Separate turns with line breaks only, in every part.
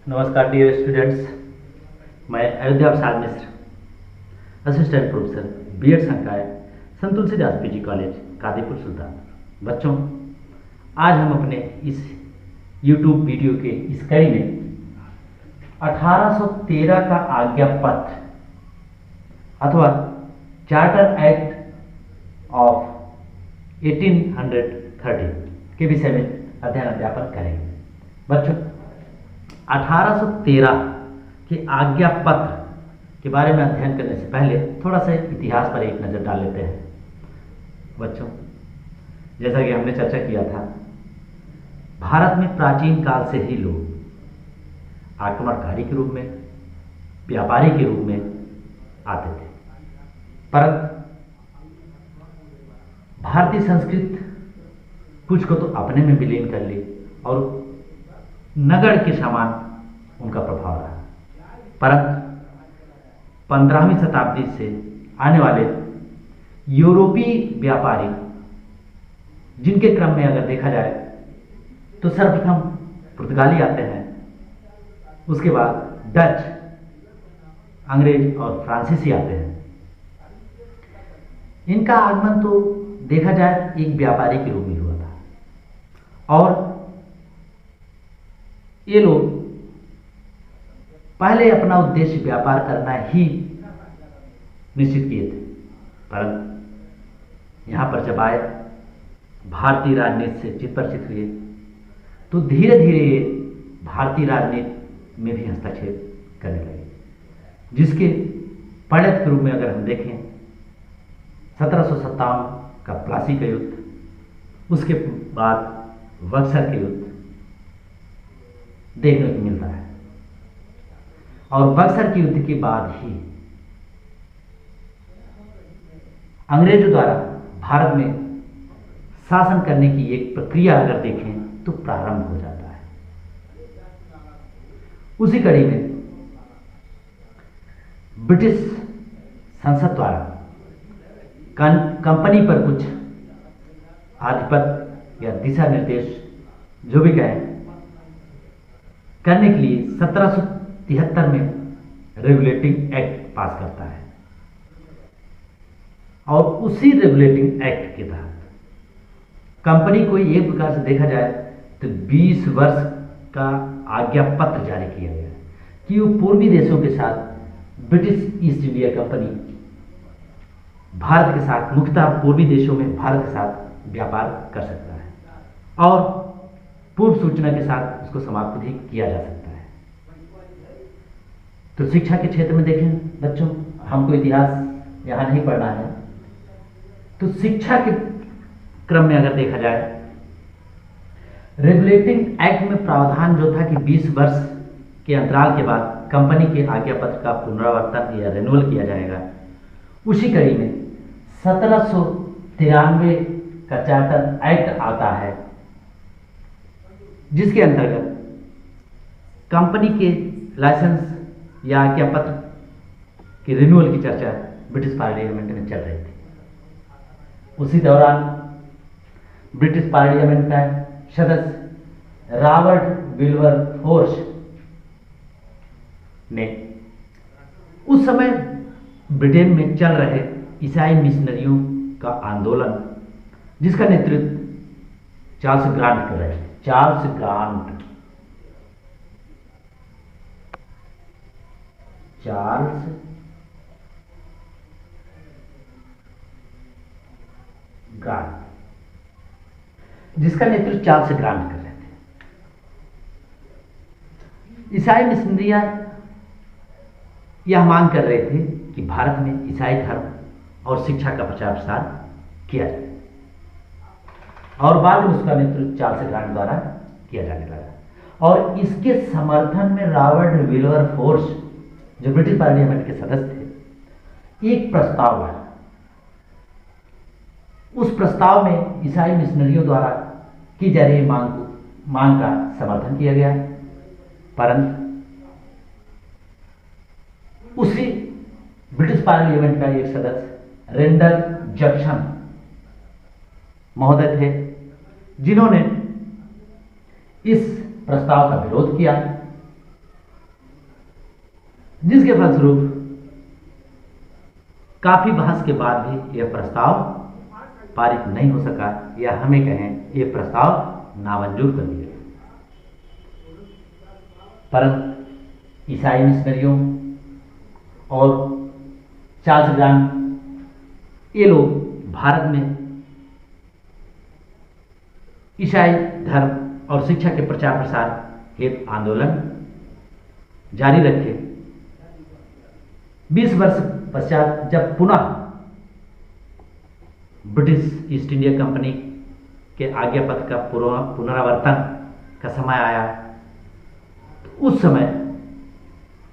नमस्कार dear students. मैं Ayodhya Prasad Mishra, assistant professor BEd संकाय संत तुलसीदास पीजी कॉलेज कादीपुर सुल्तानपुर। बच्चों, आज हम अपने इस यूट्यूब वीडियो के इस कड़ी में 1813 का आज्ञा पत्र अथवा चार्टर एक्ट ऑफ 1830 के विषय में अध्ययन अध्यापन करेंगे। बच्चों, 1813 के आज्ञा पत्र के बारे में अध्ययन करने से पहले थोड़ा सा इतिहास पर एक नज़र डाल लेते हैं। बच्चों, जैसा कि हमने चर्चा किया था, भारत में प्राचीन काल से ही लोग आक्रमणकारी के रूप में, व्यापारी के रूप में आते थे, परंतु भारतीय संस्कृति कुछ को तो अपने में विलीन कर ली और नगड़ के समान उनका प्रभाव रहा। परंतु 15वीं शताब्दी से आने वाले यूरोपीय व्यापारी, जिनके क्रम में अगर देखा जाए तो सर्वप्रथम पुर्तगाली आते हैं, उसके बाद डच, अंग्रेज और फ्रांसीसी आते हैं। इनका आगमन तो देखा जाए एक व्यापारी के रूप में हुआ था और ये लोग पहले अपना उद्देश्य व्यापार करना ही निश्चित किए थे, परंतु यहाँ पर जब आए, भारतीय राजनीति से चित परिचित हुए, तो धीरे धीरे ये भारतीय राजनीति में भी हस्तक्षेप करने लगे, जिसके परिणत के रूप में अगर हम देखें 1757 का प्लासी का युद्ध, उसके बाद बक्सर के युद्ध देखने को मिलता है और बक्सर के युद्ध के बाद ही अंग्रेजों द्वारा भारत में शासन करने की एक प्रक्रिया अगर देखें तो प्रारंभ हो जाता है। उसी कड़ी में ब्रिटिश संसद द्वारा कंपनी पर कुछ आधिपत्य या दिशा निर्देश जो भी कहें करने के लिए 1773 में रेगुलेटिंग एक्ट पास करता है और उसी रेगुलेटिंग एक्ट के तहत कंपनी को एक प्रकार से देखा जाए तो 20 वर्ष का आज्ञा पत्र जारी किया गया कि वो पूर्वी देशों के साथ, British east India company Bharat के साथ, मुख्यतः पूर्वी देशों में भारत के साथ व्यापार कर सकता है और पूर्व सूचना के साथ उसको समाप्त भी किया जा सकता है। तो शिक्षा के क्षेत्र में देखें बच्चों, हमको इतिहास यहाँ नहीं पढ़ना है, तो शिक्षा के क्रम में अगर देखा जाए, रेगुलेटिंग एक्ट में प्रावधान जो था कि 20 वर्ष के अंतराल के बाद कंपनी के आज्ञा पत्र का पुनरावर्तन या रिन्यूअल किया जाएगा। उसी कड़ी में 1793 का चार्टर एक्ट आता है, जिसके अंतर्गत कंपनी के लाइसेंस या आज्ञा पत्र के रिन्यूअल की चर्चा ब्रिटिश पार्लियामेंट में चल रही थी। उसी दौरान ब्रिटिश पार्लियामेंट का सदस्य रॉबर्ट विल्बरफोर्स ने उस समय ब्रिटेन में चल रहे ईसाई मिशनरियों का आंदोलन, जिसका नेतृत्व चार्ल्स ग्रांट कर रहे थे। चार्ल्स ग्रांट जिसका नेतृत्व चार्ल्स ग्रांट कर रहे थे। ईसाई मिशनरियां यह मांग कर रहे थे कि भारत में ईसाई धर्म और शिक्षा का प्रचार प्रसार किया जाए और बाद में उसका नेतृत्व चार्ल्स ग्रांट द्वारा किया जाने लगा और इसके समर्थन में रॉबर्ट विल्बरफोर्स, जो ब्रिटिश पार्लियामेंट के सदस्य थे, एक प्रस्ताव लाया। उस प्रस्ताव में ईसाई मिशनरियों द्वारा की जा रही मांग का समर्थन किया गया, परंतु उसी ब्रिटिश पार्लियामेंट का एक सदस्य रेंडल जैक्सन महोदय थे, जिन्होंने इस प्रस्ताव का विरोध किया जिसके फलस्वरूप काफी बहस के बाद भी यह प्रस्ताव पारित नहीं हो सका, या हमें कहें यह प्रस्ताव नामंजूर कर दिया। परंतु ईसाई मिशनरियों और चार्ल्स ग्रांट, ये लोग भारत में ईसाई धर्म और शिक्षा के प्रचार प्रसार हेतु आंदोलन जारी रखे। 20 वर्ष पश्चात जब पुनः ब्रिटिश ईस्ट इंडिया कंपनी के आज्ञापत्र का पुनरावर्तन का समय आया, तो उस समय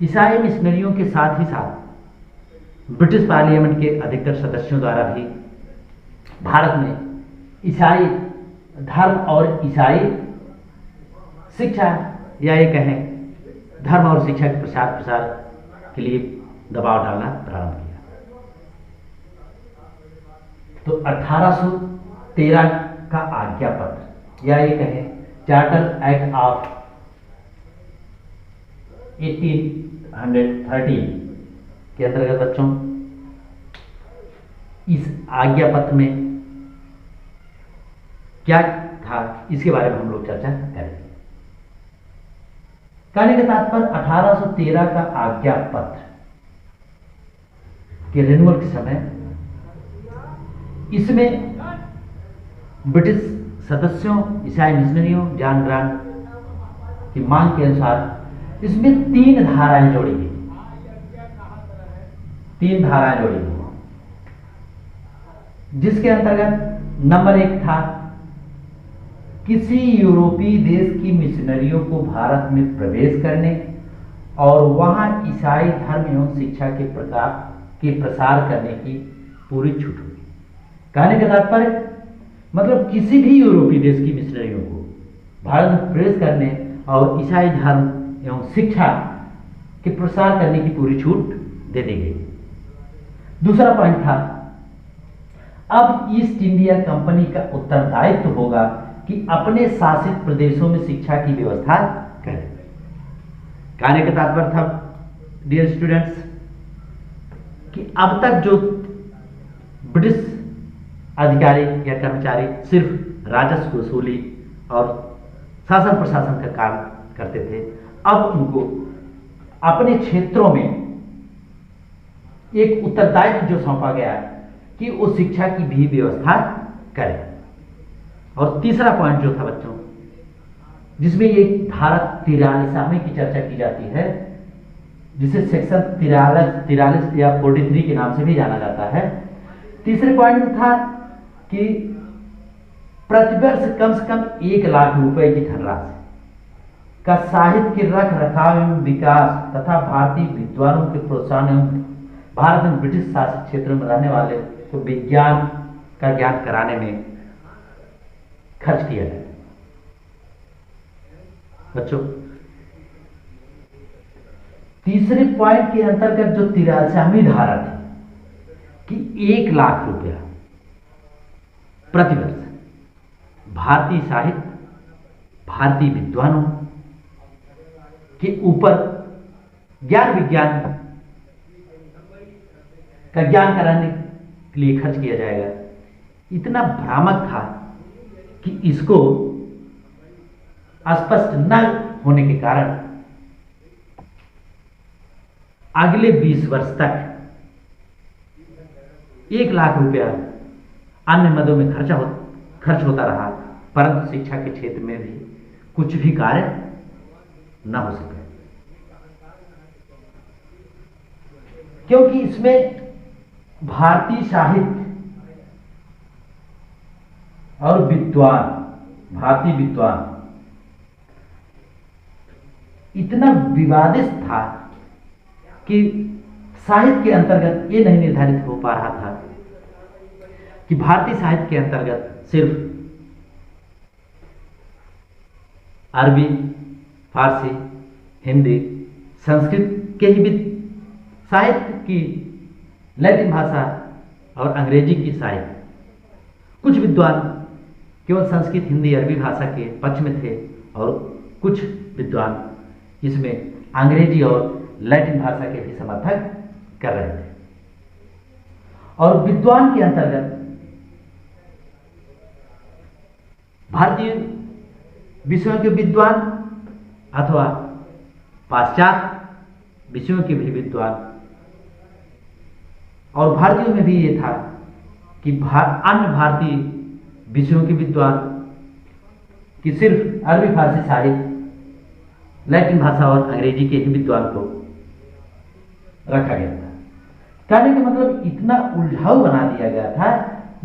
ईसाई मिशनरियों के साथ ही साथ ब्रिटिश पार्लियामेंट के अधिकतर सदस्यों द्वारा भी भारत में ईसाई धर्म और ईसाई शिक्षा, या ये कहें धर्म और शिक्षा के प्रसार प्रसार के लिए दबाव डालना प्रारंभ किया। तो 1813 का आज्ञापत्र, या ये कहें चार्टर एक्ट ऑफ 1813 के अंतर्गत बच्चों, इस आज्ञापत्र में क्या था इसके बारे में हम लोग चर्चा करेंगे। कहने का तात्पर्य 1813 का आज्ञापत्र के रिन्यूअल के समय इसमें ब्रिटिश सदस्यों, ईसाई मिशनरियों, जॉन ग्रांट की मांग के अनुसार इसमें 3 धाराएं जोड़ी गई। 3 धाराएं जोड़ी गई, जिसके अंतर्गत नंबर 1 था, किसी यूरोपीय देश की मिशनरियों को भारत में प्रवेश करने और वहां ईसाई धर्म एवं शिक्षा के प्रसार करने की पूरी छूट होगी। कहने का तात्पर्य मतलब किसी भी यूरोपीय देश की मिशनरियों को भारत में प्रवेश करने और ईसाई धर्म एवं शिक्षा के प्रसार करने की पूरी छूट दे दी गई। दूसरा पॉइंट था, अब ईस्ट इंडिया कंपनी का उत्तरदायित्व होगा कि अपने शासित प्रदेशों में शिक्षा की व्यवस्था करें। कहने का तात्पर्य था डियर स्टूडेंट्स कि अब तक जो ब्रिटिश अधिकारी या कर्मचारी सिर्फ राजस्व वसूली और शासन प्रशासन का काम करते थे, अब उनको अपने क्षेत्रों में एक उत्तरदायित्व जो सौंपा गया है कि वो शिक्षा की भी व्यवस्था करें। और तीसरा पॉइंट जो था बच्चों, जिसमें ये धारा 43 की चर्चा की जाती है, जिसे सेक्शन 43 या 43 के नाम से भी जाना जाता है। तीसरे पॉइंट में था कि प्रतिवर्ष कम से कम 1 लाख रुपए की धनराशि का साहित्य के रख रखाव एवं विकास तथा भारतीय विद्वानों के प्रोत्साहन एवं भारत में ब्रिटिश शासित क्षेत्रों में रहने वाले को विज्ञान का ज्ञान कराने में खर्च किया जाए। बच्चों, तीसरे पॉइंट के अंतर्गत जो 83वीं धारा थी कि 1 लाख रुपया प्रतिवर्ष भारतीय साहित्य, भारतीय विद्वानों के ऊपर ज्ञान विज्ञान का ज्ञान कराने के लिए खर्च किया जाएगा, इतना भ्रामक था कि इसको स्पष्ट न होने के कारण अगले 20 वर्ष तक 1 लाख रुपया अन्य मदों में खर्च होता रहा, परंतु शिक्षा के क्षेत्र में भी कुछ भी कार्य न हो सके, क्योंकि इसमें भारतीय साहित्य और भारतीय विद्वान इतना विवादित था कि साहित्य के अंतर्गत ये नहीं निर्धारित हो पा रहा था कि भारतीय साहित्य के अंतर्गत सिर्फ अरबी, फारसी, हिंदी, संस्कृत के ही साहित्य की लैटिन भाषा और अंग्रेजी की साहित्य, कुछ विद्वान केवल संस्कृत, हिंदी, अरबी भाषा के पक्ष में थे और कुछ विद्वान इसमें अंग्रेजी और लैटिन भाषा के भी समर्थक कर रहे थे। और विद्वान के अंतर्गत भारतीय विषयों के विद्वान अथवा पाश्चात्य विषयों के भी विद्वान, और भारतीयों में भी ये था कि अन्य भारतीय विषयों के विद्वान कि सिर्फ अरबी फारसी साहित्य, लैटिन भाषा और अंग्रेजी के ही विद्वान को रखा गया था। कहने का मतलब इतना उलझाऊ बना दिया गया था,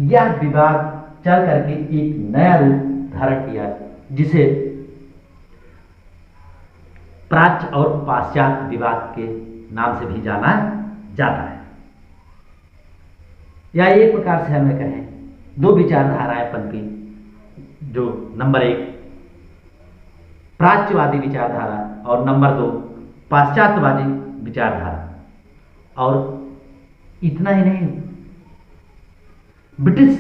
यह विवाद चल करके एक नया रूप धारण किया जिसे प्राच्य और पाश्चात्य विवाद के नाम से भी जाना जाता है। या एक प्रकार से हमें कहें दो विचारधाराएं पनपी, जो नंबर 1 प्राच्यवादी विचारधारा और नंबर 2 पाश्चात्यवादी विचारधारा। और इतना ही नहीं, ब्रिटिश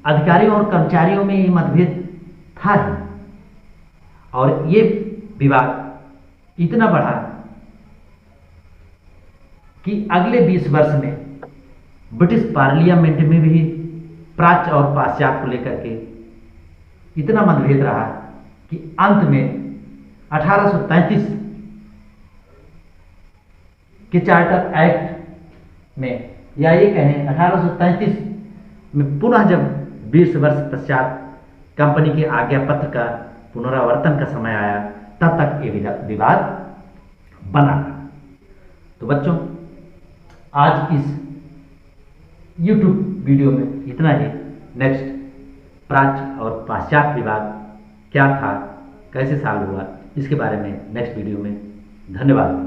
अधिकारियों और कर्मचारियों में ये मतभेद था ही, और ये विवाद इतना बढ़ा कि अगले 20 वर्ष में ब्रिटिश पार्लियामेंट में भी प्राच्य और पाश्चात्य को लेकर के इतना मतभेद रहा कि अंत में 1833 के चार्टर एक्ट में, या ये कहें 1833 में पुनः जब 20 वर्ष पश्चात कंपनी के आज्ञा पत्र का पुनरावर्तन का समय आया, तब तक ये विवाद बना। तो बच्चों, आज इस YouTube वीडियो में इतना ही। नेक्स्ट प्राच्य और पाश्चात्य विवाद क्या था, कैसे सॉल्व हुआ, इसके बारे में नेक्स्ट वीडियो में। धन्यवाद।